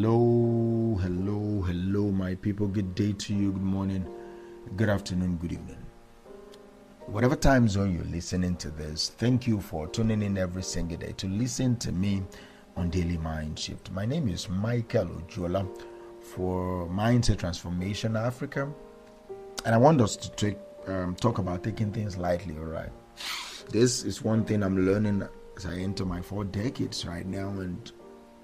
Hello, my people. Good day to you, good morning, good afternoon, good evening. Whatever time zone you're listening to this, thank you for tuning in every single day to listen to me on Daily Mind Shift. My name is Michael Ojola for Mindset Transformation Africa, and I want us to talk about taking things lightly, all right? This is one thing I'm learning as I enter my 4 decades right now, and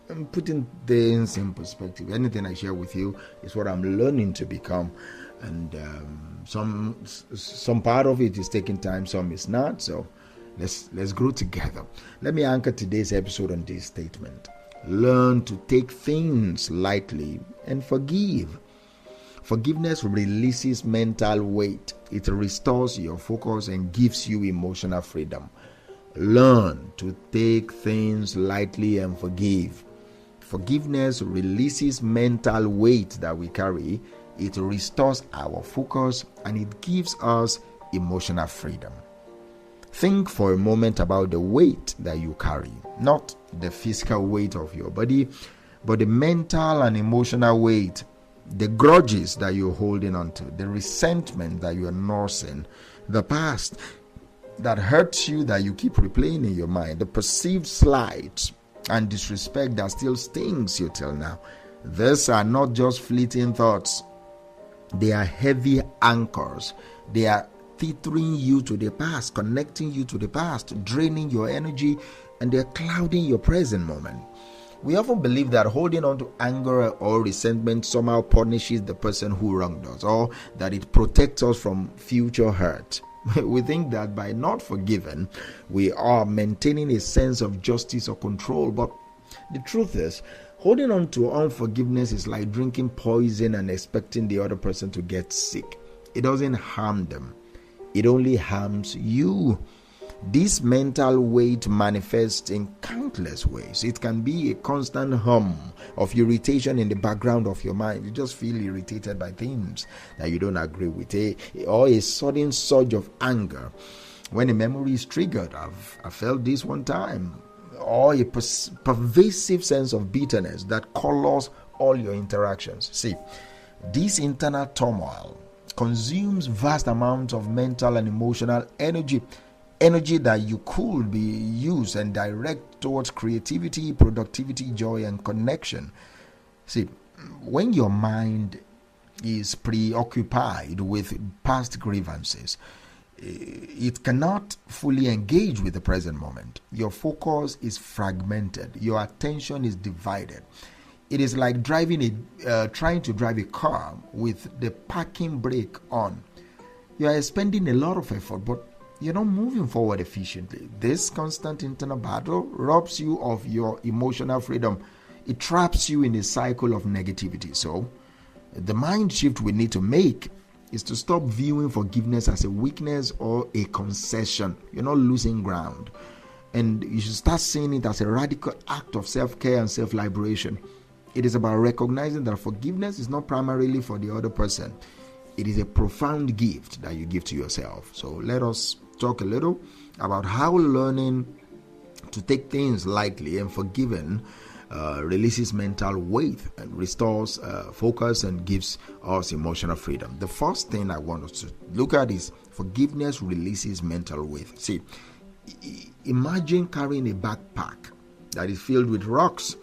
I'm putting things in perspective. Anything I share with you is what I'm learning to become, and some part of it is taking time, some is not. So let's grow together. Let me anchor today's episode on this statement: learn to take things lightly and forgive. Forgiveness releases mental weight. It restores your focus and gives you emotional freedom. Learn to take things lightly and forgive. Forgiveness releases mental weight that we carry. It restores our focus and it gives us emotional freedom. Think for a moment about the weight that you carry, not the physical weight of your body, but the mental and emotional weight, the grudges that you're holding on to, the resentment that you're nursing, the past that hurts you that you keep replaying in your mind, the perceived slights and disrespect that still stings you till now. These are not just fleeting thoughts. They are heavy anchors. They are tethering you to the past, connecting you to the past, draining your energy, and they're clouding your present moment. We often believe that holding on to anger or resentment somehow punishes the person who wronged us, or that it protects us from future hurt. We think that by not forgiving, we are maintaining a sense of justice or control. But the truth is, holding on to unforgiveness is like drinking poison and expecting the other person to get sick. It doesn't harm them. It only harms you. This mental weight manifests in countless ways. It can be a constant hum of irritation in the background of your mind. You just feel irritated by things that you don't agree with, or a sudden surge of anger when a memory is triggered. I felt this one time. Or a pervasive sense of bitterness that colors all your interactions. See, this internal turmoil consumes vast amounts of mental and emotional energy that you could be used and direct towards creativity, productivity, joy, and connection. See, when your mind is preoccupied with past grievances, it cannot fully engage with the present moment. Your focus is fragmented. Your attention is divided. It is like trying to drive a car with the parking brake on. You are expending a lot of effort, but you're not moving forward efficiently. This constant internal battle robs you of your emotional freedom. It traps you in a cycle of negativity. So, the mind shift we need to make is to stop viewing forgiveness as a weakness or a concession. You're not losing ground. And you should start seeing it as a radical act of self-care and self-liberation. It is about recognizing that forgiveness is not primarily for the other person. It is a profound gift that you give to yourself. So let us talk a little about how learning to take things lightly and forgiving releases mental weight and restores focus and gives us emotional freedom. The first thing I want us to look at is forgiveness releases mental weight. See, imagine carrying a backpack that is filled with rocks.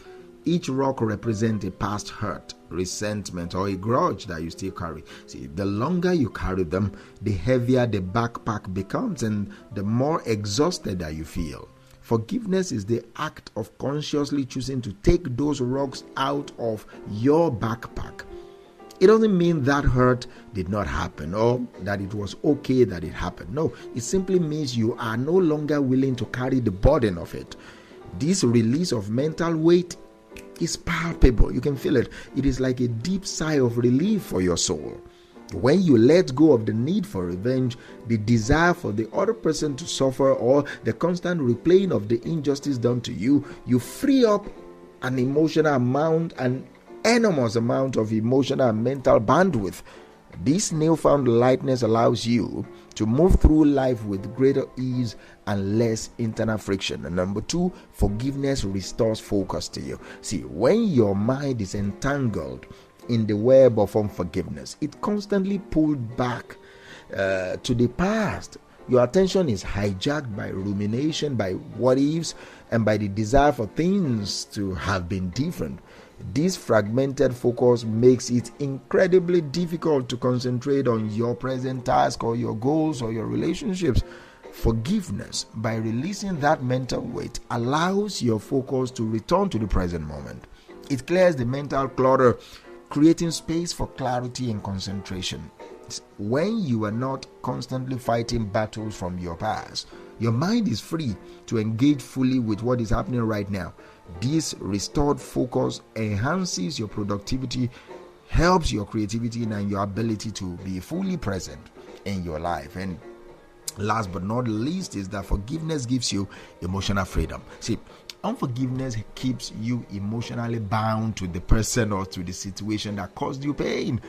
Each rock represents a past hurt, resentment, or a grudge that you still carry. See, the longer you carry them, the heavier the backpack becomes and the more exhausted that you feel. Forgiveness is the act of consciously choosing to take those rocks out of your backpack. It doesn't mean that hurt did not happen or that it was okay that it happened. No, it simply means you are no longer willing to carry the burden of it. This release of mental weight is palpable. You can feel it. It is like a deep sigh of relief for your soul. When you let go of the need for revenge, the desire for the other person to suffer, or the constant replaying of the injustice done to you, you free up an enormous amount of emotional and mental bandwidth This newfound lightness allows you to move through life with greater ease and less internal friction. And number 2, forgiveness restores focus to you. See, when your mind is entangled in the web of unforgiveness, it constantly pulled back to the past. Your attention is hijacked by rumination, by what ifs, and by the desire for things to have been different. This fragmented focus makes it incredibly difficult to concentrate on your present task or your goals or your relationships. Forgiveness, by releasing that mental weight, allows your focus to return to the present moment. It clears the mental clutter, creating space for clarity and concentration. When you are not constantly fighting battles from your past, your mind is free to engage fully with what is happening right now. This restored focus enhances your productivity, helps your creativity, and your ability to be fully present in your life. And last but not least is that forgiveness gives you emotional freedom. See, unforgiveness keeps you emotionally bound to the person or to the situation that caused you pain.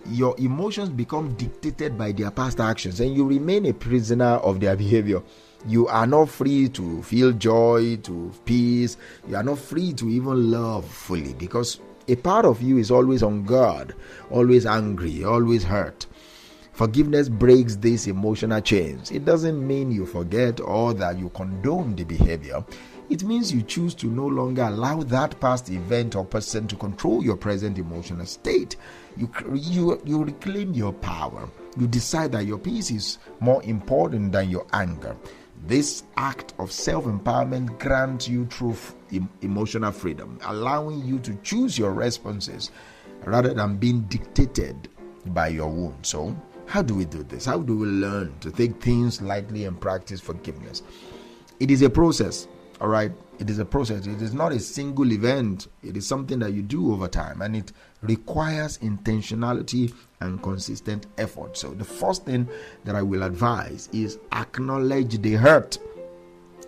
Your emotions become dictated by their past actions, and you remain a prisoner of their behavior. You are not free to feel joy, to peace. You are not free to even love fully, because a part of you is always on guard, always angry, always hurt. Forgiveness breaks these emotional chains. It doesn't mean you forget or that you condone the behavior. It means you choose to no longer allow that past event or person to control your present emotional state. You reclaim your power. You decide that your peace is more important than your anger. This act of self-empowerment grants you true emotional freedom, allowing you to choose your responses rather than being dictated by your wounds. So, how do we do this? How do we learn to take things lightly and practice forgiveness? It is a process. All right, it is a process. It is not a single event. It is something that you do over time, and it requires intentionality and consistent effort. So the first thing that I will advise is acknowledge the hurt.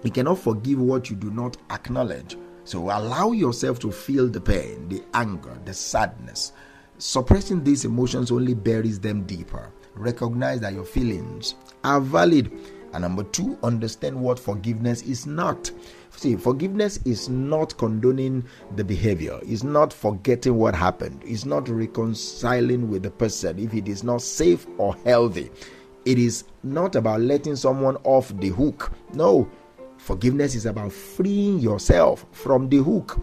You cannot forgive what you do not acknowledge. So allow yourself to feel the pain, the anger, the sadness. Suppressing these emotions only buries them deeper. Recognize that your feelings are valid. And number 2, understand what forgiveness is not. See, forgiveness is not condoning the behavior. It's not forgetting what happened. It's not reconciling with the person if it is not safe or healthy. It is not about letting someone off the hook. No, forgiveness is about freeing yourself from the hook.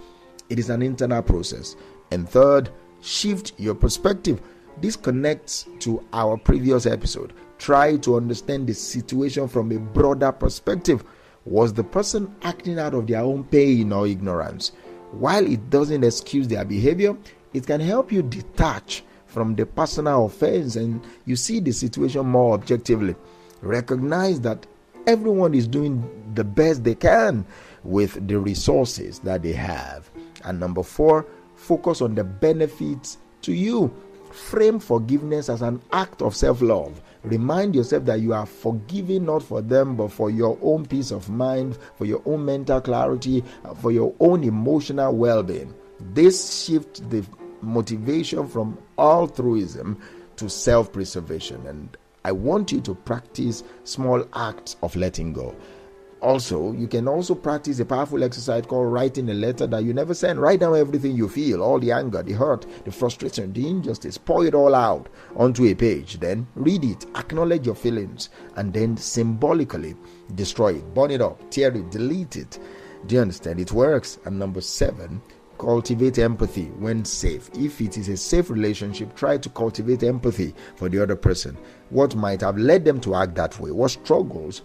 It is an internal process. And third, shift your perspective. This connects to our previous episode. Try to understand the situation from a broader perspective. Was the person acting out of their own pain or ignorance? While it doesn't excuse their behavior, it can help you detach from the personal offense and you see the situation more objectively. Recognize that everyone is doing the best they can with the resources that they have. And number 4, focus on the benefits to you. Frame forgiveness as an act of self-love. Remind yourself that you are forgiving not for them, but for your own peace of mind, for your own mental clarity, for your own emotional well-being. This shifts the motivation from altruism to self-preservation. And I want you to practice small acts of letting go. Also, you can also practice a powerful exercise called writing a letter that you never send. Write down everything you feel, all the anger, the hurt, the frustration, the injustice. Pour it all out onto a page. Then read it, acknowledge your feelings, and then symbolically destroy it, burn it up, tear it, delete it. Do you understand? It works. And number 7, cultivate empathy when safe. If it is a safe relationship, try to cultivate empathy for the other person. What might have led them to act that way? What struggles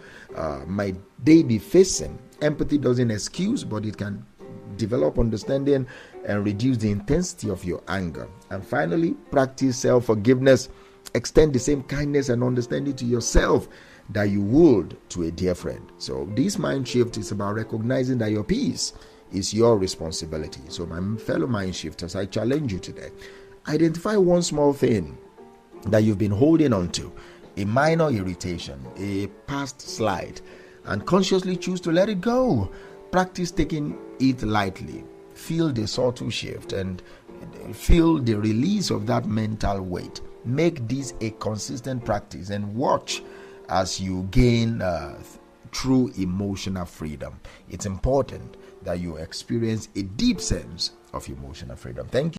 might they be facing? Empathy doesn't excuse, but it can develop understanding and reduce the intensity of your anger. And finally, practice self-forgiveness. Extend the same kindness and understanding to yourself that you would to a dear friend. So this mind shift is about recognizing that your peace is your responsibility. So my fellow mind shifters, I challenge you today. Identify one small thing that you've been holding on to, a minor irritation, a past slight, and consciously choose to let it go. Practice taking it lightly. Feel the subtle shift and feel the release of that mental weight. Make this a consistent practice and watch as you gain true emotional freedom. It's important that you experience a deep sense of emotional freedom. Thank you.